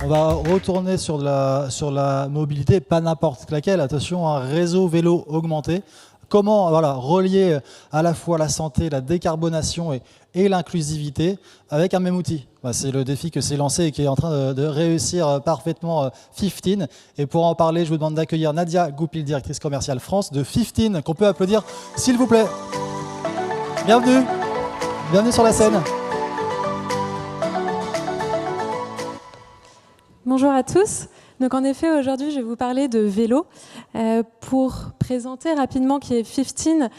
On va retourner sur la mobilité, pas n'importe laquelle. Attention, un réseau vélo augmenté. Comment relier à la fois la santé, la décarbonation et l'inclusivité avec un même outil. C'est le défi que s'est lancé et qui est en train de réussir parfaitement 15. Et pour en parler, je vous demande d'accueillir Nadia Goupil, directrice commerciale France de 15, qu'on peut applaudir, s'il vous plaît. Bienvenue. Bienvenue sur la scène. Bonjour à tous. Donc en effet, aujourd'hui, je vais vous parler de vélo pour présenter rapidement qui est 15.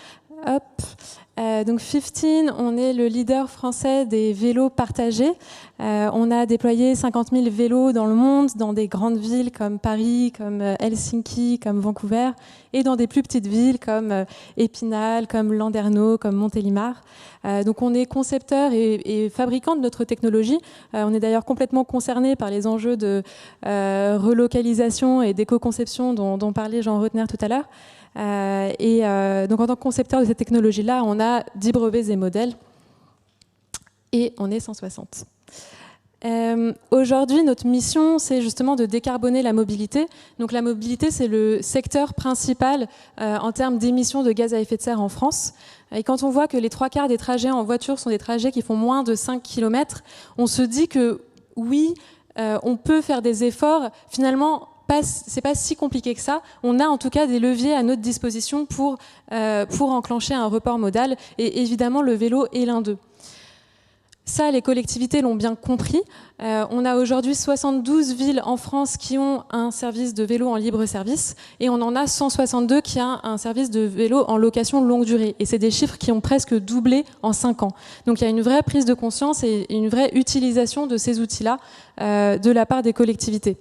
Donc 15, on est le leader français des vélos partagés. On a déployé 50 000 vélos dans le monde, dans des grandes villes comme Paris, comme Helsinki, comme Vancouver, et dans des plus petites villes comme Épinal, comme Landerneau, comme Montélimar. Donc on est concepteur et fabricant de notre technologie. On est d'ailleurs complètement concerné par les enjeux de relocalisation et d'éco-conception dont parlait Jean Rotner tout à l'heure. Donc en tant que concepteur de cette technologie-là, on a 10 brevets et modèles et on est 160. Aujourd'hui, notre mission, c'est justement de décarboner la mobilité. Donc la mobilité, c'est le secteur principal en termes d'émissions de gaz à effet de serre en France. Et quand on voit que les 3/4 des trajets en voiture sont des trajets qui font moins de 5 km, on se dit que oui, on peut faire des efforts. Finalement, c'est pas si compliqué que ça. On a en tout cas des leviers à notre disposition pour enclencher un report modal. Et évidemment, le vélo est l'un d'eux. Ça, les collectivités l'ont bien compris. On a aujourd'hui 72 villes en France qui ont un service de vélo en libre service et on en a 162 qui ont un service de vélo en location longue durée. Et c'est des chiffres qui ont presque doublé en 5 ans. Donc il y a une vraie prise de conscience et une vraie utilisation de ces outils-là de la part des collectivités.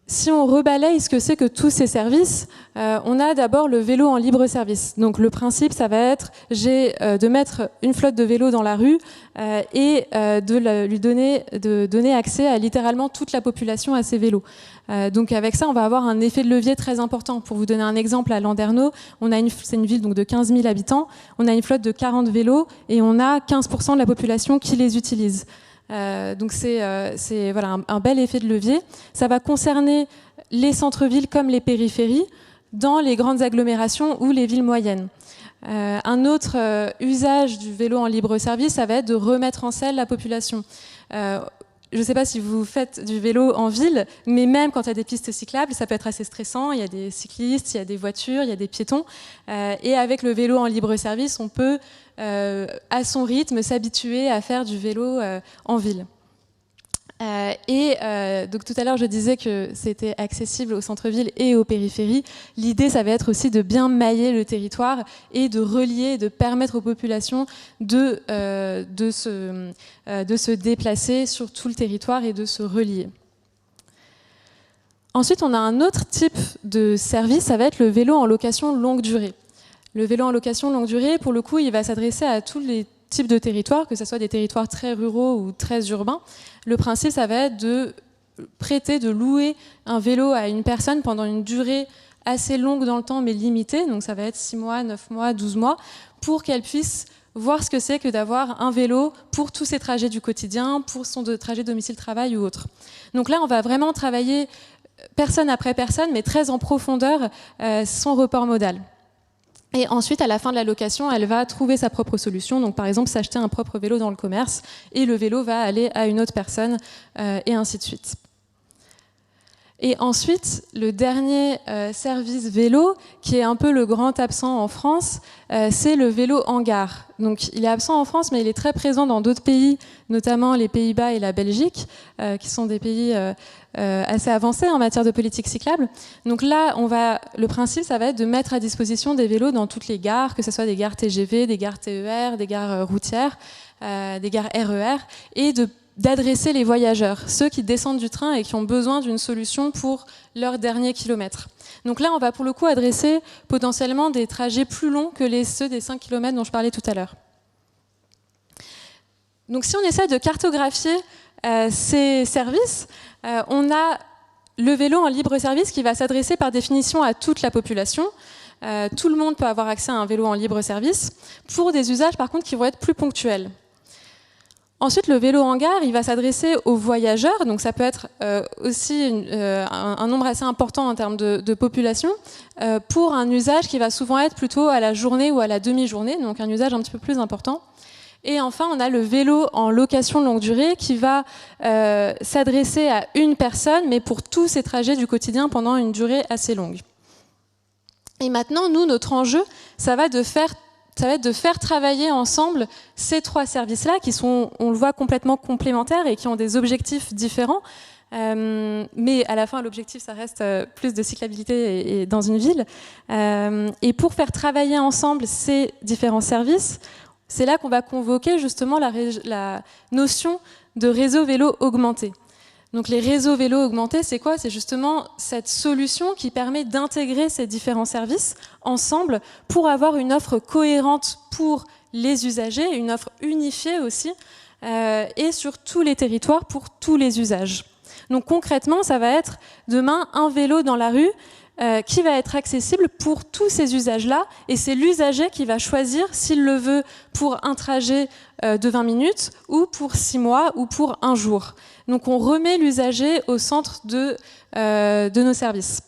Si on rebalaye ce que c'est que tous ces services, on a d'abord le vélo en libre service. Donc le principe, ça va être de mettre une flotte de vélos dans la rue et de donner accès à littéralement toute la population à ces vélos. Donc avec ça, on va avoir un effet de levier très important. Pour vous donner un exemple, à Landerneau, c'est une ville donc de 15 000 habitants, on a une flotte de 40 vélos et on a 15% de la population qui les utilise. Donc c'est voilà, un bel effet de levier. Ça va concerner les centres-villes comme les périphéries, dans les grandes agglomérations ou les villes moyennes. Un autre usage du vélo en libre service, ça va être de remettre en selle la population. Je ne sais pas si vous faites du vélo en ville, mais même quand il y a des pistes cyclables, ça peut être assez stressant. Il y a des cyclistes, il y a des voitures, il y a des piétons. Et avec le vélo en libre service, on peut, à son rythme, s'habituer à faire du vélo en ville. Donc tout à l'heure, je disais que c'était accessible au centre-ville et aux périphéries. L'idée, ça va être aussi de bien mailler le territoire et de relier, de permettre aux populations de se déplacer sur tout le territoire et de se relier. Ensuite, on a un autre type de service, ça va être le vélo en location longue durée. Le vélo en location longue durée, pour le coup, il va s'adresser à tous les types de territoires, que ce soit des territoires très ruraux ou très urbains. Le principe, ça va être de prêter, de louer un vélo à une personne pendant une durée assez longue dans le temps, mais limitée. Donc ça va être 6 mois, 9 mois, 12 mois, pour qu'elle puisse voir ce que c'est que d'avoir un vélo pour tous ses trajets du quotidien, pour son trajet domicile-travail ou autre. Donc là, on va vraiment travailler personne après personne, mais très en profondeur, son report modal. Et ensuite, à la fin de la location, elle va trouver sa propre solution. Donc, par exemple, s'acheter un propre vélo dans le commerce et le vélo va aller à une autre personne et ainsi de suite. Et ensuite, le dernier service vélo, qui est un peu le grand absent en France, c'est le vélo en gare. Donc, il est absent en France, mais il est très présent dans d'autres pays, notamment les Pays-Bas et la Belgique, qui sont des pays assez avancés en matière de politique cyclable. Donc là, le principe, ça va être de mettre à disposition des vélos dans toutes les gares, que ce soit des gares TGV, des gares TER, des gares routières, des gares RER, et d'adresser les voyageurs, ceux qui descendent du train et qui ont besoin d'une solution pour leur dernier kilomètre. Donc là, on va pour le coup adresser potentiellement des trajets plus longs que ceux des 5 km dont je parlais tout à l'heure. Donc si on essaie de cartographier ces services, on a le vélo en libre service qui va s'adresser par définition à toute la population. Tout le monde peut avoir accès à un vélo en libre service, pour des usages par contre qui vont être plus ponctuels. Ensuite, le vélo en gare, il va s'adresser aux voyageurs, donc ça peut être aussi un nombre assez important en termes de population, pour un usage qui va souvent être plutôt à la journée ou à la demi-journée, donc un usage un petit peu plus important. Et enfin, on a le vélo en location longue durée qui va s'adresser à une personne, mais pour tous ses trajets du quotidien pendant une durée assez longue. Et maintenant, nous, notre enjeu, ça va être de faire travailler ensemble ces trois services-là, qui sont, on le voit, complètement complémentaires et qui ont des objectifs différents. Mais à la fin, l'objectif, ça reste plus de cyclabilité et dans une ville. Et pour faire travailler ensemble ces différents services, c'est là qu'on va convoquer justement la notion de réseau vélo augmenté. Donc les réseaux vélo augmentés, c'est quoi? C'est justement cette solution qui permet d'intégrer ces différents services ensemble pour avoir une offre cohérente pour les usagers, une offre unifiée aussi, et sur tous les territoires pour tous les usages. Donc concrètement, ça va être demain un vélo dans la rue qui va être accessible pour tous ces usages-là, et c'est l'usager qui va choisir s'il le veut pour un trajet de 20 minutes ou pour 6 mois ou pour un jour. Donc on remet l'usager au centre de nos services.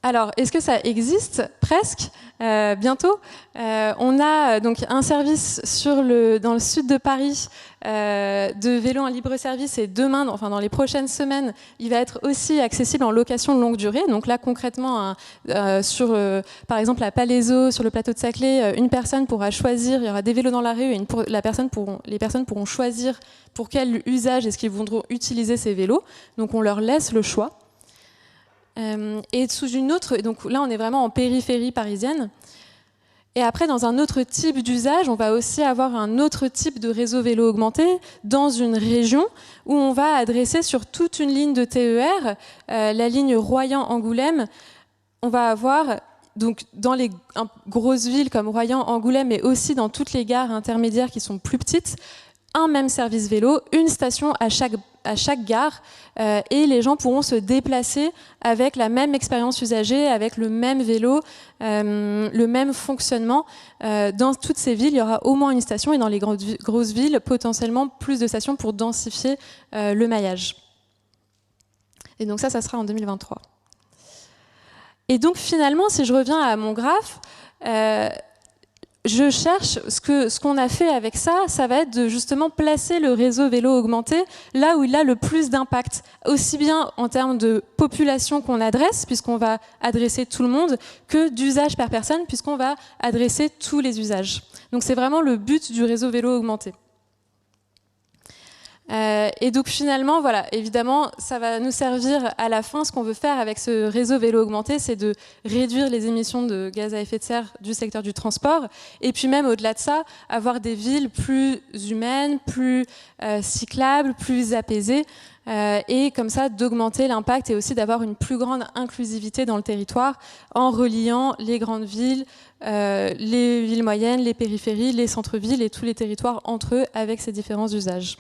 Alors, est-ce que ça existe? Presque, bientôt. On a donc un service dans le sud de Paris de vélo en libre service, et demain, enfin dans les prochaines semaines, il va être aussi accessible en location de longue durée. Donc là, concrètement, par exemple à Palaiseau, sur le plateau de Saclay, une personne pourra choisir, il y aura des vélos dans la rue, et les personnes pourront choisir pour quel usage est-ce qu'ils voudront utiliser ces vélos. Donc on leur laisse le choix. Et sous une autre, donc là on est vraiment en périphérie parisienne. Et après, dans un autre type d'usage, on va aussi avoir un autre type de réseau vélo augmenté dans une région où on va adresser sur toute une ligne de TER, la ligne Royan-Angoulême. On va avoir donc dans les grosses villes comme Royan, Angoulême, mais aussi dans toutes les gares intermédiaires qui sont plus petites, un même service vélo, une station à chaque gare, et les gens pourront se déplacer avec la même expérience usagée, avec le même vélo, le même fonctionnement. Dans toutes ces villes, il y aura au moins une station, et dans les grosses villes, potentiellement plus de stations pour densifier le maillage. Et donc ça sera en 2023. Et donc finalement, si je reviens à mon graphe, je cherche ce qu'on a fait avec ça, ça va être de justement placer le réseau vélo augmenté là où il a le plus d'impact, aussi bien en termes de population qu'on adresse, puisqu'on va adresser tout le monde, que d'usage par personne, puisqu'on va adresser tous les usages. Donc c'est vraiment le but du réseau vélo augmenté. Et donc finalement, voilà, évidemment, ça va nous servir à la fin. Ce qu'on veut faire avec ce réseau vélo augmenté, c'est de réduire les émissions de gaz à effet de serre du secteur du transport, et puis même au-delà de ça, avoir des villes plus humaines, plus cyclables, plus apaisées, et comme ça d'augmenter l'impact et aussi d'avoir une plus grande inclusivité dans le territoire en reliant les grandes villes, les villes moyennes, les périphéries, les centres-villes et tous les territoires entre eux avec ces différents usages.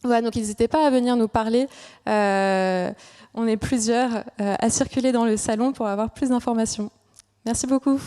Voilà, donc n'hésitez pas à venir nous parler. On est plusieurs à circuler dans le salon pour avoir plus d'informations. Merci beaucoup.